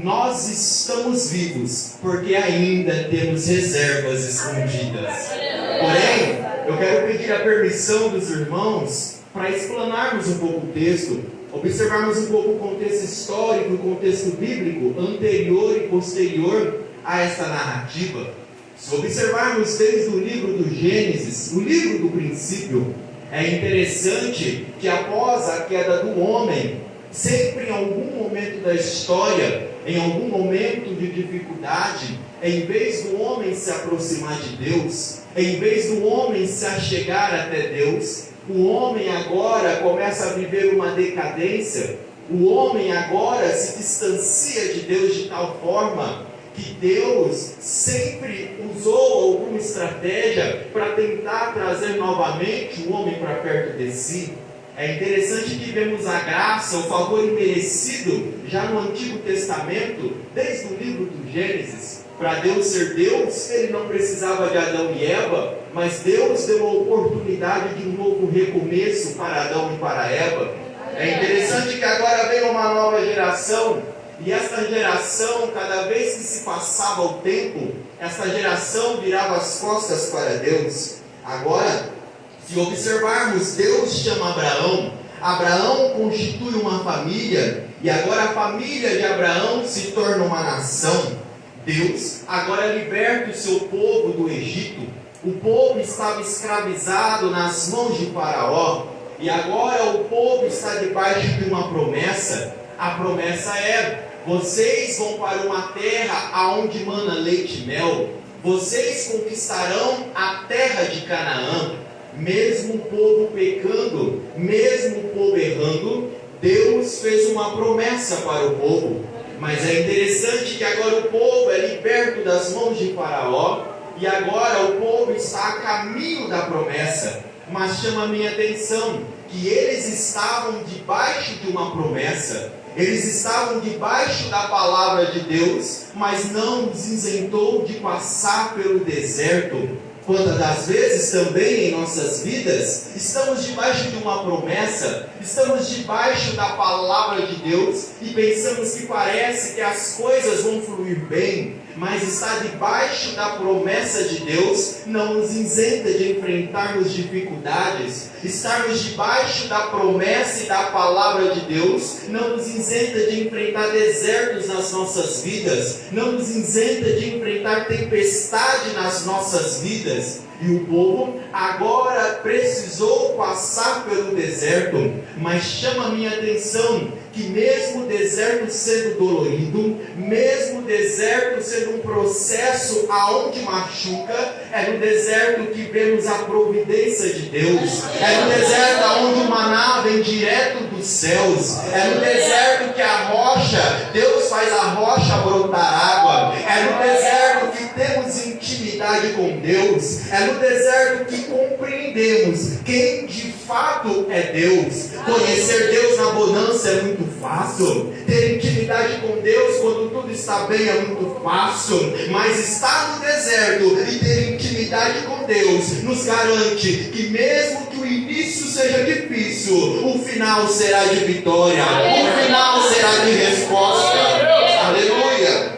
nós estamos vivos porque ainda temos reservas escondidas. Porém, eu quero pedir a permissão dos irmãos para explanarmos um pouco o texto, observarmos um pouco o contexto histórico, o contexto bíblico anterior e posterior a esta narrativa. Se observarmos desde o livro do Gênesis, o livro do princípio, é interessante que após a queda do homem, sempre em algum momento da história, em algum momento de dificuldade, em vez do homem se aproximar de Deus, em vez do homem se achegar até Deus, o homem agora começa a viver uma decadência. O homem agora se distancia de Deus de tal forma que Deus sempre usou alguma estratégia para tentar trazer novamente o homem para perto de si. É interessante que vemos a graça, o favor imerecido, já no Antigo Testamento, desde o livro do Gênesis. Para Deus ser Deus, Ele não precisava de Adão e Eva, mas Deus deu a oportunidade de um novo recomeço para Adão e para Eva. É interessante que agora vem uma nova geração, e essa geração, cada vez que se passava o tempo, essa geração virava as costas para Deus. Agora, se observarmos, Deus chama Abraão, Abraão constitui uma família, e agora a família de Abraão se torna uma nação. Deus agora liberta o seu povo do Egito. O povo estava escravizado nas mãos de Faraó, e agora o povo está debaixo de uma promessa. A promessa é: vocês vão para uma terra aonde mana leite e mel, vocês conquistarão a terra de Canaã. Mesmo o povo pecando, mesmo o povo errando, Deus fez uma promessa para o povo. Mas é interessante que agora o povo é liberto das mãos de Faraó, e agora o povo está a caminho da promessa. Mas chama a minha atenção que eles estavam debaixo de uma promessa, eles estavam debaixo da palavra de Deus, mas não os isentou de passar pelo deserto. Quantas das vezes também em nossas vidas estamos debaixo de uma promessa, estamos debaixo da palavra de Deus e pensamos que parece que as coisas vão fluir bem, mas estar debaixo da promessa de Deus não nos isenta de enfrentarmos dificuldades. Estarmos debaixo da promessa e da palavra de Deus não nos isenta de enfrentar desertos nas nossas vidas, não nos isenta de enfrentar tempestade nas nossas vidas. E o povo agora precisou passar pelo deserto, mas chama a minha atenção que mesmo o deserto sendo dolorido, mesmo o deserto sendo um processo aonde machuca, é no deserto que vemos a providência de Deus, é no deserto aonde o maná vem direto dos céus, é no deserto que a rocha, Deus faz a rocha brotar água, é no deserto que temos intimidade com Deus, é no deserto que compreendemos quem de fato é Deus. Conhecer Deus na bonança é muito fácil, ter intimidade com Deus quando tudo está bem é muito fácil, mas estar no deserto e ter intimidade com Deus nos garante que mesmo que o início seja difícil, o final será de vitória, o final será de resposta. Aleluia!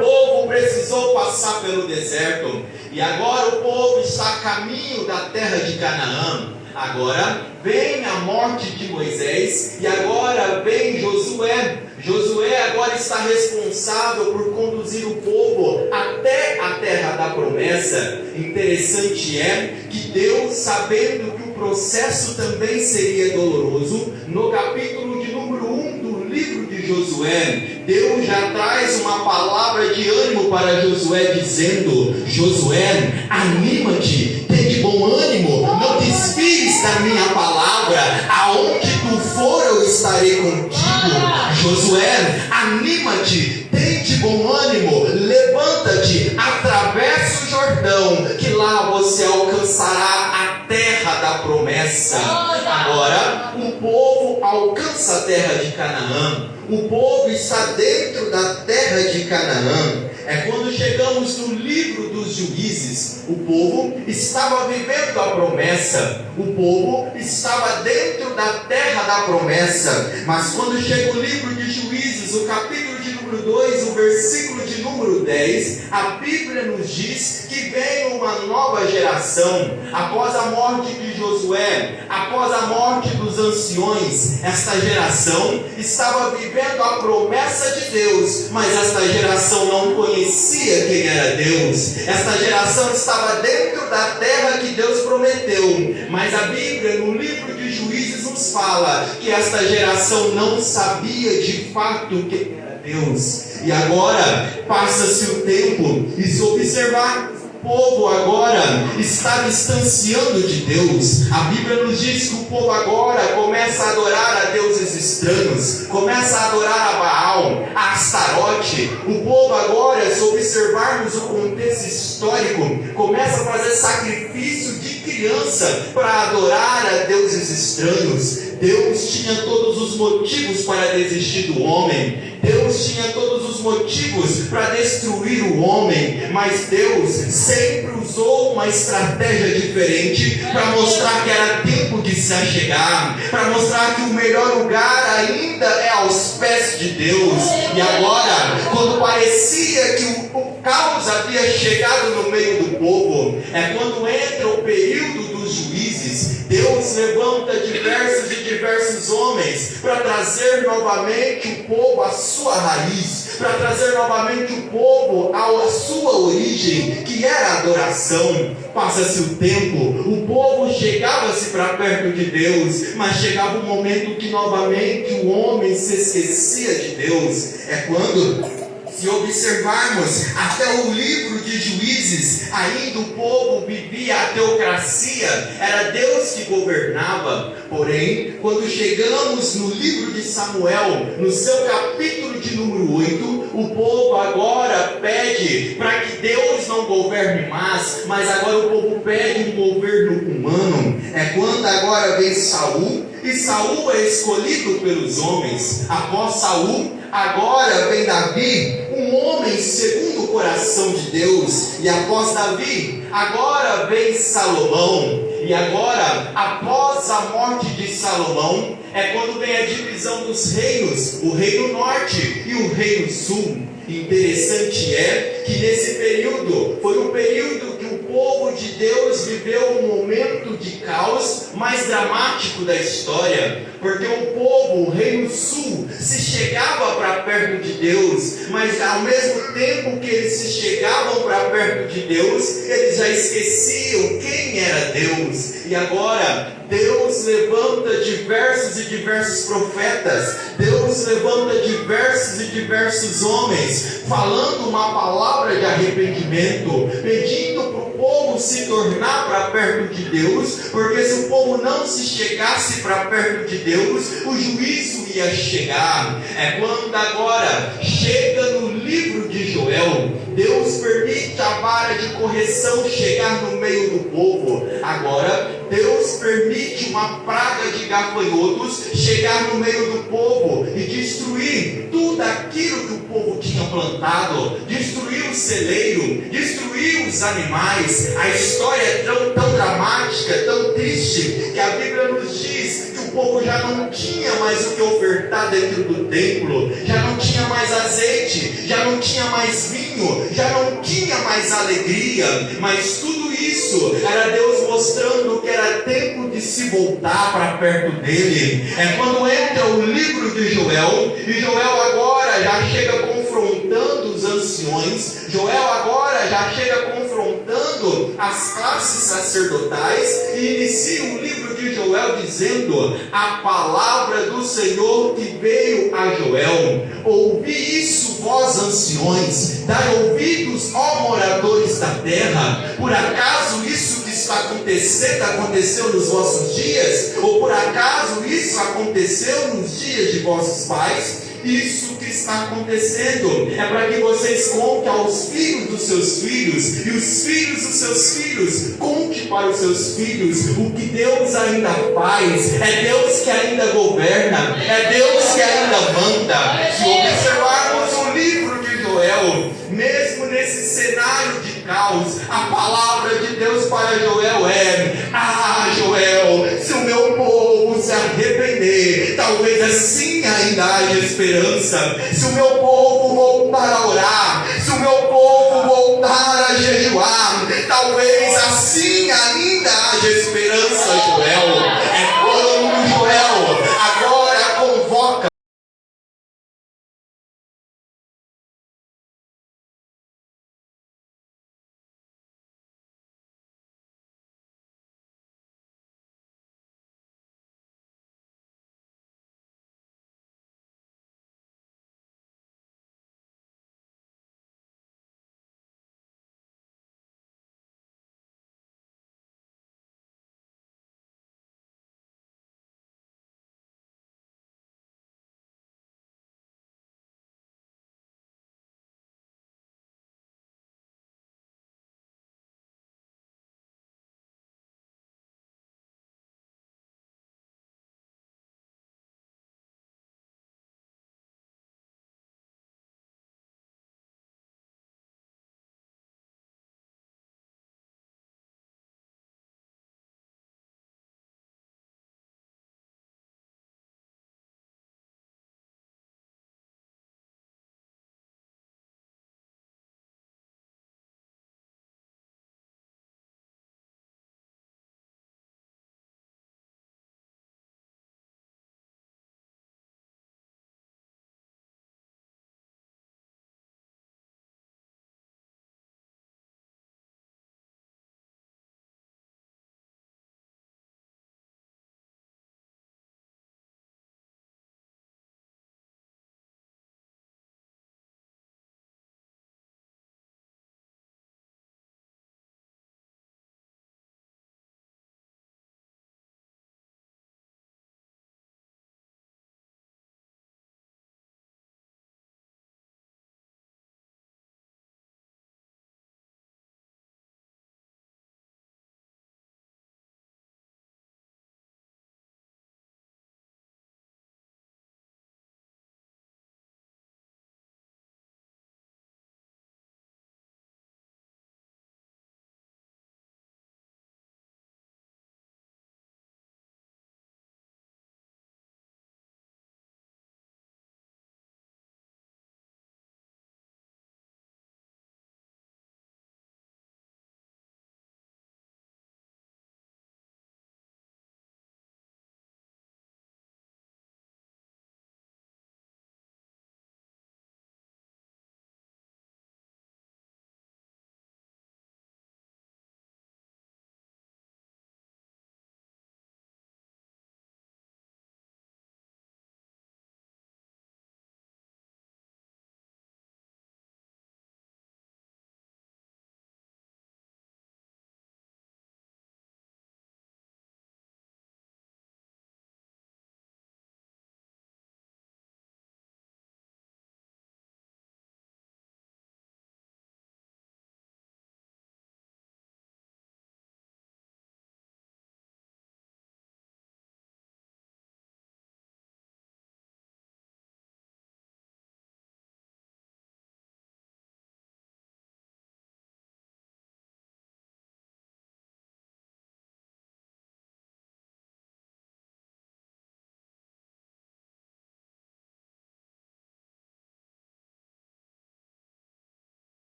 O povo precisou passar pelo deserto, e agora o povo está a caminho da terra de Canaã. Agora vem a morte de Moisés, e agora vem Josué. Josué agora está responsável por conduzir o povo até a terra da promessa. Interessante é que Deus, sabendo que o processo também seria doloroso, no capítulo de número 1 do livro de Josué, Deus já traz uma palavra de ânimo para Josué, dizendo: Josué, anima-te, tem de bom ânimo, não desvies da minha palavra, aonde tu for eu estarei contigo. Josué, anima-te, tem de bom ânimo, levanta-te, atravessa o Jordão, que lá você alcançará a terra da promessa. Agora o povo alcança a terra de Canaã, o povo está dentro da terra de Canaã. É quando chegamos no livro dos Juízes, o povo estava vivendo a promessa, o povo estava dentro da terra da promessa, mas quando chega o livro de Juízes, o capítulo de número capítulo 2, o versículo de número 10, a Bíblia nos diz que veio uma nova geração, após a morte de Josué, após a morte dos anciões. Esta geração estava vivendo a promessa de Deus, mas esta geração não conhecia quem era Deus. Esta geração estava dentro da terra que Deus prometeu, mas a Bíblia, no livro de Juízes, nos fala que esta geração não sabia de fato quem era Deus. E agora passa-se o tempo, e se observar, o povo agora está distanciando de Deus. A Bíblia nos diz que o povo agora começa a adorar a deuses estranhos, começa a adorar a Baal, a Astarote. O povo agora, se observarmos o contexto histórico, começa a fazer sacrifício de criança para adorar a deuses estranhos. Deus tinha todos os motivos para desistir do homem. Deus tinha todos os motivos para destruir o homem, mas Deus sempre usou uma estratégia diferente para mostrar que era tempo de se achegar, para mostrar que o melhor lugar ainda é aos pés de Deus. E agora, quando parecia que o caos havia chegado no meio do povo, é quando entra o período dos juízes. Deus levanta diversos homens para trazer novamente o povo à sua raiz, para trazer novamente o povo à sua origem, que era a adoração. Passa-se o tempo, o povo chegava-se para perto de Deus, mas chegava um momento que novamente o homem se esquecia de Deus. É quando, se observarmos até o livro de Juízes, ainda o povo vivia a teocracia, era Deus que governava. Porém, quando chegamos no livro de Samuel, no seu capítulo de número 8, o povo agora pede para que Deus não governe mais, mas agora o povo pede um governo humano. É quando agora vem Saul, e Saul é escolhido pelos homens. Após Saul, agora vem Davi, um homem segundo o coração de Deus. E após Davi, agora vem Salomão. E agora, após a morte de Salomão, é quando vem a divisão dos reinos, o reino norte e o reino sul. Interessante é que nesse período, foi um período que o povo de Deus viveu um momento de caos mais dramático da história, porque o povo, o reino sul, se chegava para perto de Deus, mas ao mesmo tempo que eles se chegavam para perto de Deus, eles já esqueciam quem era Deus. E agora Deus levanta diversos profetas, Deus levanta diversos homens, falando uma palavra de arrependimento, pedindo para o povo se tornar para perto de Deus, porque se o povo não se chegasse para perto de Deus, o juízo ia chegar. É quando agora chega no livro de Joel, Deus permite a vara de correção chegar no meio do povo. Agora Deus permite uma praga de gafanhotos chegar no meio do povo e destruir tudo aquilo que o povo tinha plantado, destruir o celeiro, destruir os animais. A história é tão dramática, tão triste, que a Bíblia nos diz que o povo já não tinha mais o que ofertar dentro do templo, já não tinha mais azeite, já não tinha mais vinho, já não tinha mais alegria, mas tudo isso era Deus mostrando que era tempo de se voltar para perto dele. É quando entra o livro de Joel, e Joel agora já chega confrontando os anciões, Joel agora já chega confrontando as classes sacerdotais, e inicia o livro de Joel dizendo: a palavra do Senhor que veio a Joel, ouvi isso vós anciões, dai ouvidos, ó moradores da terra. Por acaso isso que está acontecendo aconteceu nos vossos dias? Ou por acaso isso aconteceu nos dias de vossos pais? Isso que está acontecendo é para que vocês contem aos filhos dos seus filhos, e os filhos dos seus filhos conte para os seus filhos o que Deus ainda faz. É Deus que ainda governa, é Deus que ainda manda. Se observarmos o livro de Joel, mesmo nesse cenário de caos, a palavra de Deus para Joel é: ah, Joel, se o meu povo se arrepender, talvez assim ainda haja esperança. Se o meu povo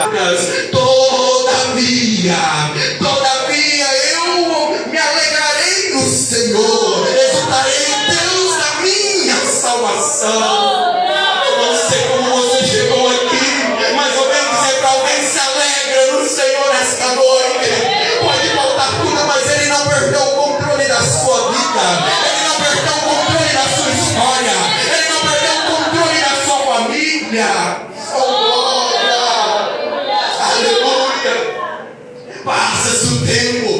palavras. Todavia eu me alegrarei no Senhor, exultarei em Deus da minha salvação. Eu não sei como você chegou aqui, mas eu venho dizer para alguém: se alegra no Senhor esta noite. Pode faltar tudo, mas Ele não perdeu o controle da sua vida. Ele não perdeu o controle da sua história. Ele não perdeu o controle da sua família. Oh, glória! Aleluia! Passa-se o tempo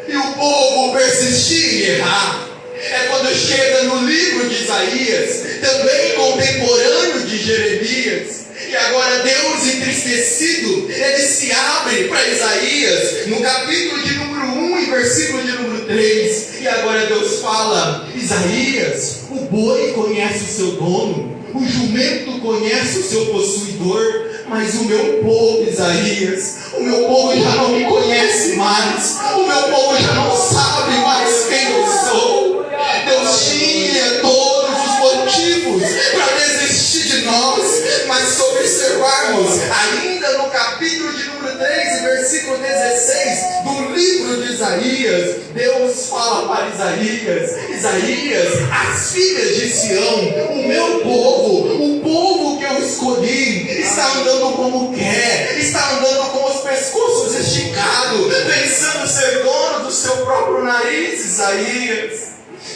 e o povo persistir em errar. É quando chega no livro de Isaías, também contemporâneo de Jeremias. E agora Deus, entristecido, Ele se abre para Isaías no capítulo de número 1 e versículo de número 3. E agora Deus fala: Isaías, o boi conhece o seu dono, o jumento conhece o seu possuidor, mas o meu povo, Isaías, o meu povo já não me conhece mais, o meu povo já não sabe mais quem eu sou. Deus tinha todos os motivos para desistir de nós, mas se observarmos ainda no capítulo de número 3 e versículo 16 do livro de Isaías, Deus fala para Isaías: Isaías, as filhas de Sião, o meu povo, o povo que eu escolhi, está andando como quer, está andando com os pescoços esticados, pensando ser dono do seu próprio nariz, Isaías.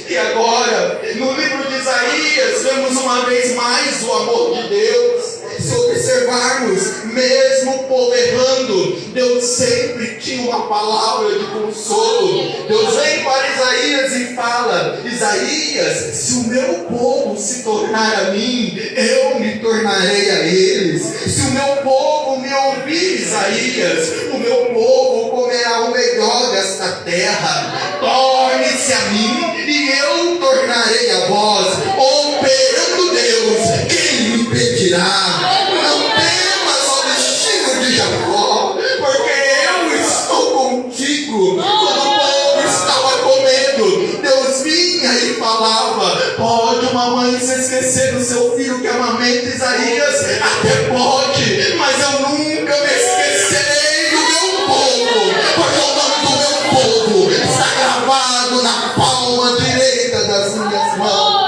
E agora, no livro de Isaías, vemos uma vez mais o amor de Deus. Se observarmos, mesmo o povo errando, Deus sempre tinha uma palavra de consolo. Deus vem para Isaías e fala: Isaías, se o meu povo se tornar a mim, eu me tornarei a eles. Se o meu povo me ouvir, Isaías, o meu povo comerá o melhor desta terra. Torne-se a mim e eu tornarei a vós. Operando Deus, quem me impedirá? Não temas ao destino de Jacó, porque eu estou contigo. Quando o povo estava comendo, Deus vinha e falava: pode uma mãe se esquecer do seu filho que amamenta, Isaías? Até pode, mas eu nunca me esquecerei do meu povo, porque o nome do meu povo está gravado na palma direita das minhas mãos.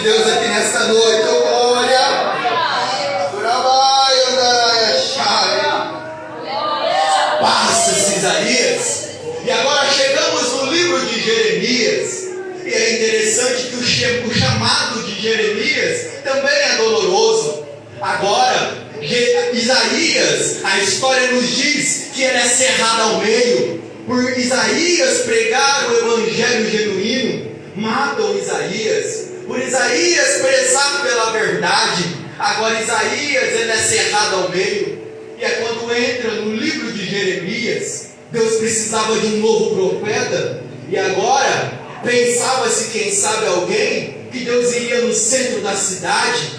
Deus aqui nesta noite, oh glória! Passa-se Isaías, e agora chegamos no livro de Jeremias, e é interessante que o chamado de Jeremias também é doloroso. Agora, Isaías, a história nos diz que ele é cerrado ao meio. Por Isaías pregar o evangelho genuíno, matam Isaías. Por Isaías prezar pela verdade, agora Isaías ele é cerrado ao meio. E é quando entra no livro de Jeremias, Deus precisava de um novo profeta. E agora pensava-se, quem sabe, alguém que Deus iria no centro da cidade.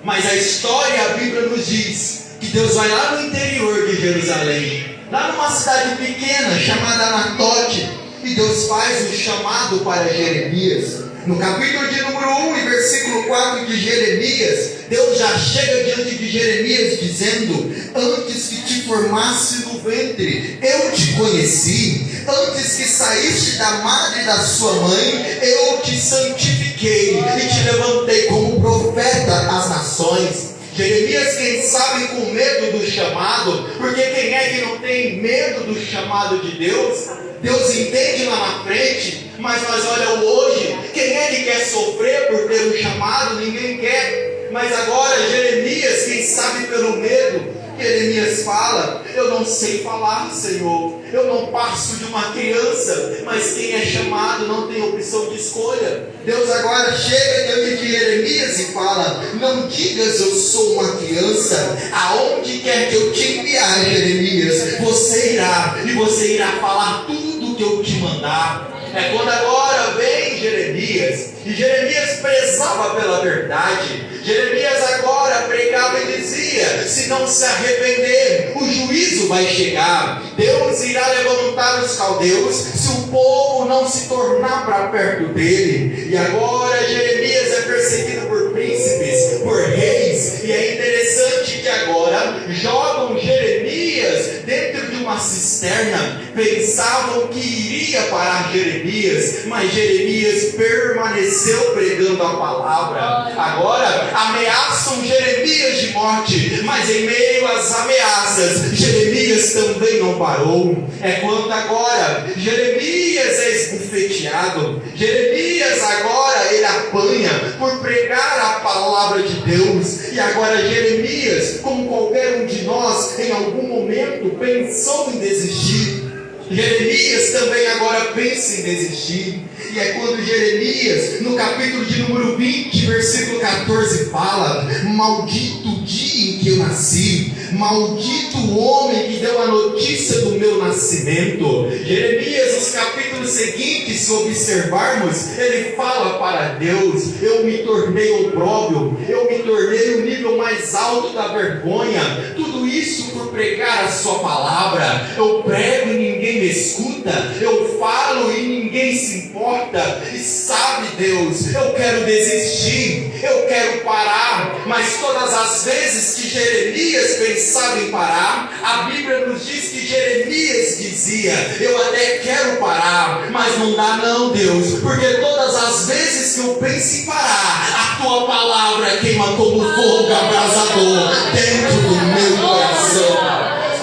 Mas a história, a Bíblia nos diz que Deus vai lá no interior de Jerusalém, lá numa cidade pequena chamada Anatote, e Deus faz um chamado para Jeremias. No capítulo de número 1 e versículo 4 de Jeremias, Deus já chega diante de Jeremias dizendo: antes que te formasse no ventre, eu te conheci. Antes que saíste da madre da sua mãe, eu te santifiquei e te levantei como profeta às nações. Jeremias, quem sabe, com medo do chamado, porque quem é que não tem medo do chamado de Deus? Deus entende lá na frente, mas nós olhamos hoje, quem é que quer sofrer por ter um chamado? Ninguém quer. Mas agora Jeremias, quem sabe pelo medo, Jeremias fala: eu não sei falar, Senhor, eu não passo de uma criança. Mas quem é chamado não tem opção de escolha. Deus agora chega diante de Jeremias e fala: não digas eu sou uma criança. Aonde quer que eu te enviar, Jeremias, você irá, e você irá falar tudo que eu te mandar. É quando agora vem Jeremias Jeremias. E Jeremias prezava pela verdade. Jeremias agora pregava e dizia: se não se arrepender, o juízo vai chegar. Deus irá levantar os caldeus se o povo não se tornar para perto dele. E agora Jeremias é perseguido por príncipes, por reis. E é interessante que agora jogam Jeremias dentro de uma cisterna. Pensavam que iria parar Jeremias, mas Jeremias permaneceu pregando a palavra. Agora ameaçam Jeremias de morte, mas em meio às ameaças, Jeremias também não parou. É quando agora Jeremias é esbofeteado. Jeremias agora ele apanha por pregar a palavra de Deus. E agora Jeremias, como qualquer um de nós, em algum momento pensou em desistir. Jeremias também agora pensa em desistir. E é quando Jeremias, no capítulo de número 20, versículo 14, fala: maldito o dia em que eu nasci, maldito o homem que deu a notícia do meu nascimento. Jeremias, nos capítulos seguintes, se observarmos, ele fala para Deus: eu me tornei opróbrio, eu me tornei o nível mais alto da vergonha. Tudo isso por pregar a sua palavra. Eu prego e ninguém me escuta, eu falo e ninguém se importa. E sabe, Deus, eu quero desistir, eu quero parar. Mas todas as vezes que Jeremias pensava em parar, a Bíblia nos diz que Jeremias dizia: eu até quero parar, mas não dá não, Deus, porque todas as vezes que eu penso em parar, a tua palavra queima como fogo abrasador dentro do meu coração.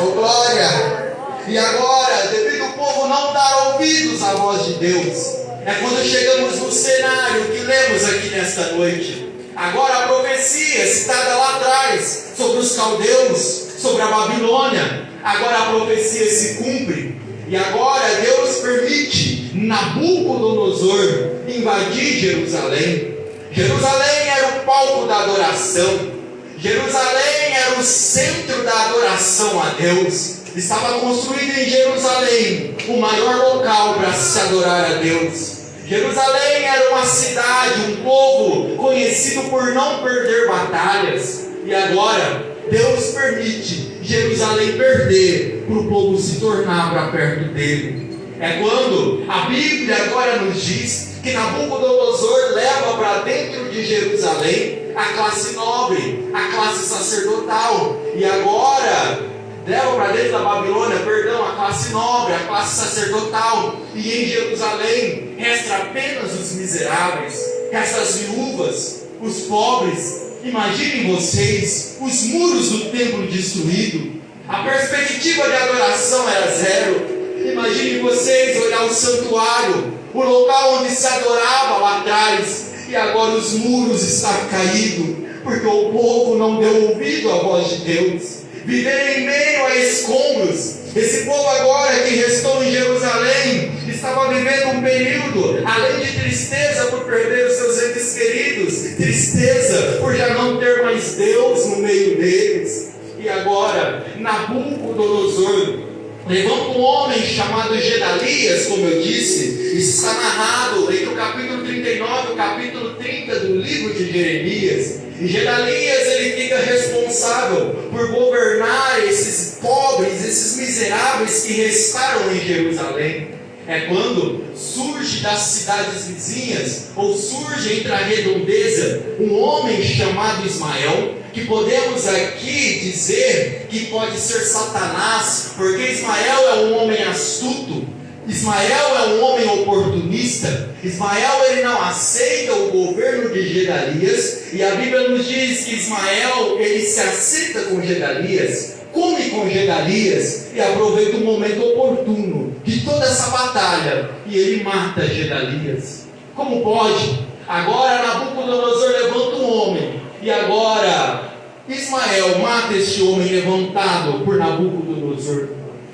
Oh glória! E agora, devido ao povo não dar ouvidos à voz de Deus, é quando chegamos no cenário que lemos aqui nesta noite. Agora a profecia citada lá atrás sobre os caldeus, sobre a Babilônia, agora a profecia se cumpre. E agora Deus permite Nabucodonosor invadir Jerusalém. Jerusalém era o palco da adoração. Jerusalém era o centro da adoração a Deus. Estava construído em Jerusalém o maior local para se adorar a Deus. Jerusalém era uma cidade, um povo conhecido por não perder batalhas. E agora Deus permite Jerusalém perder para o povo se tornar para perto dele. É quando a Bíblia agora nos diz que Nabucodonosor leva para dentro de Jerusalém a classe nobre, a classe sacerdotal. E agora leva para dentro da Babilônia, a classe nobre, a classe sacerdotal. E em Jerusalém resta apenas os miseráveis, resta as viúvas, os pobres. Imaginem vocês, os muros do templo destruídos, a perspectiva de adoração era zero. Imaginem vocês olhar o santuário, o local onde se adorava lá atrás, e agora os muros estão caídos, porque o povo não deu ouvido à voz de Deus. Viver em meio a escombros. Esse povo agora que restou em Jerusalém estava vivendo um período, além de tristeza por perder os seus entes queridos, tristeza por já não ter mais Deus no meio deles. E agora Nabucodonosor levanta um homem chamado Gedalias, como eu disse. Isso está narrado entre o capítulo 39 e o capítulo 30 do livro de Jeremias. E Gedalias ele fica responsável por governar esses pobres, esses miseráveis que restaram em Jerusalém. É quando surge das cidades vizinhas, ou surge entre a redondeza, um homem chamado Ismael, que podemos aqui dizer que pode ser Satanás, porque Ismael é um homem astuto, Ismael é um homem oportunista. Ismael ele não aceita o governo de Gedalias, e a Bíblia nos diz que Ismael ele se aceita com Gedalias, come com Gedalias e aproveita o momento oportuno de toda essa batalha e ele mata Gedalias. Como pode? Agora Nabucodonosor levanta um homem e agora Ismael mata este homem levantado por Nabucodonosor.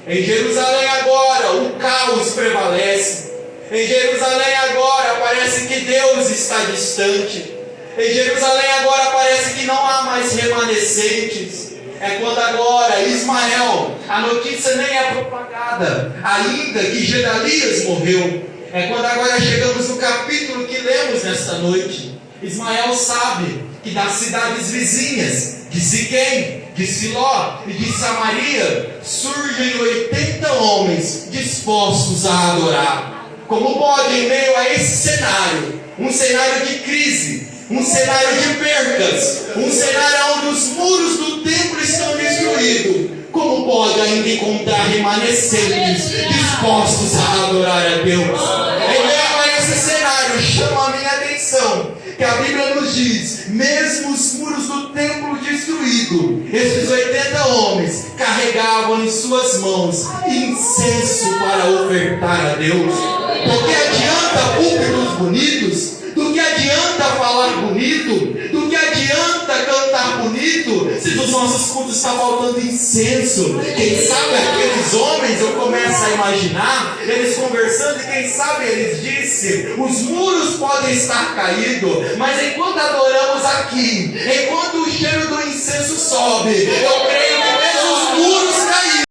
Em Jerusalém agora o caos prevalece. Em Jerusalém agora parece que Deus está distante. Em Jerusalém agora parece que não há mais remanescentes. É quando agora Ismael, a notícia nem é propagada ainda que Gedalias morreu. É quando agora chegamos no capítulo que lemos nesta noite. Ismael sabe que das cidades vizinhas, de Siquém, de Siló e de Samaria, surgem 80 homens dispostos a adorar. Como pode, em meio a esse cenário, um cenário de crise, um cenário de percas, um cenário onde os muros do templo estão destruídos, como pode ainda encontrar remanescentes dispostos a adorar a Deus? Em meio a esse cenário, chama a minha atenção que a Bíblia nos diz: mesmo os muros do templo destruídos, esses 80 homens carregavam em suas mãos incenso para ofertar a Deus. Do que adianta púlpitos bonitos? Do que adianta falar bonito? Do que adianta cantar bonito se dos nossos cultos está faltando incenso? Quem sabe aqueles homens, eu começo a imaginar eles conversando, e quem sabe eles dizem: os muros podem estar caídos, mas enquanto adoramos aqui, enquanto o cheiro do incenso sobe, eu creio que mesmo os muros caídos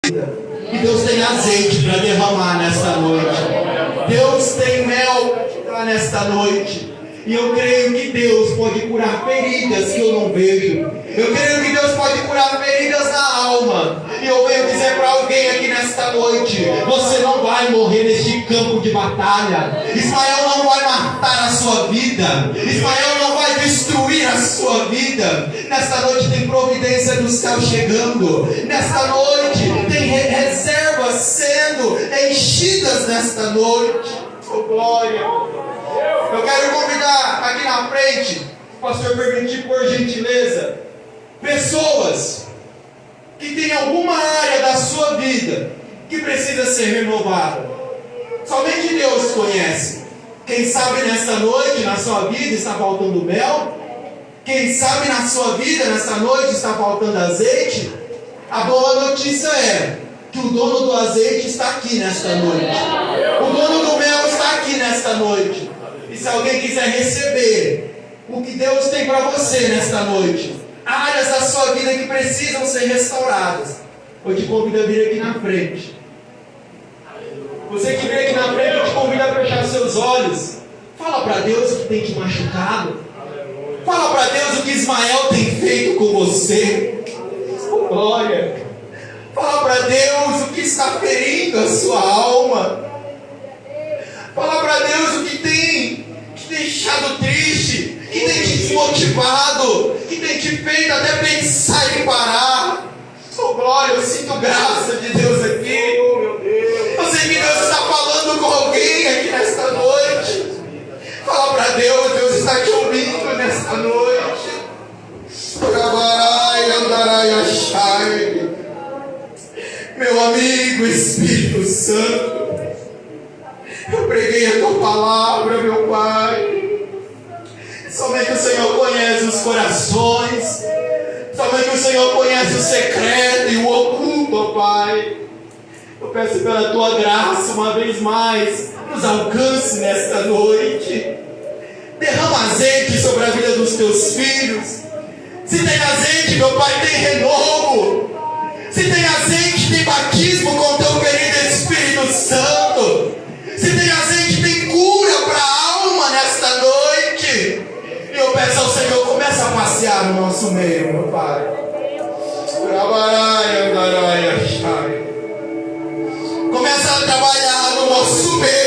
E Deus tem azeite para derramar nesta noite. Deus tem mel para te dar nesta noite. E eu creio que Deus pode curar feridas que eu não vejo. Eu creio que Deus pode curar feridas na alma. E eu venho dizer para alguém aqui nesta noite: você não vai morrer neste campo de batalha. Ismael não vai matar a sua vida. Ismael não vai destruir a sua vida. Nesta noite tem providência do céu chegando. Nesta noite tem reservas sendo enchidas nesta noite. Oh, glória! Eu quero convidar aqui na frente, o pastor permitir, por gentileza, pessoas que têm alguma área da sua vida que precisa ser renovada. Somente Deus conhece. Quem sabe nesta noite, na sua vida, está faltando mel? Quem sabe na sua vida, nesta noite, está faltando azeite? A boa notícia é que o dono do azeite está aqui nesta noite. O dono do mel está aqui nesta noite. E se alguém quiser receber o que Deus tem para você nesta noite, áreas da sua vida que precisam ser restauradas, eu te convido a vir aqui na frente. Você que vem aqui na frente, eu te convido a fechar seus olhos. Fala para Deus o que tem te machucado. Fala para Deus o que Ismael tem feito com você. Glória. Fala para Deus o que está ferindo a sua alma. Fala para Deus o que tem te deixado triste, que tem te desmotivado, que tem te feito até pensar em parar. Oh, glória, eu sinto graça de Deus aqui. Eu sei que Deus está falando com alguém aqui nesta noite. Fala para Deus, Deus está te ouvindo nesta noite. Meu amigo Espírito Santo, eu preguei a tua palavra, meu Pai. Somente o Senhor conhece os corações. Somente o Senhor conhece o secreto e o oculto, ó Pai. Eu peço pela tua graça uma vez mais, nos alcance nesta noite. Derrama azeite sobre a vida dos teus filhos. Se tem azeite, meu Pai, tem renovo. Se tem azeite, tem batismo com teu querido Espírito Santo. Se tem azeite, tem cura para a alma nesta noite. E eu peço ao Senhor, começa a passear no nosso meio, meu Pai. Começa a trabalhar no nosso meio.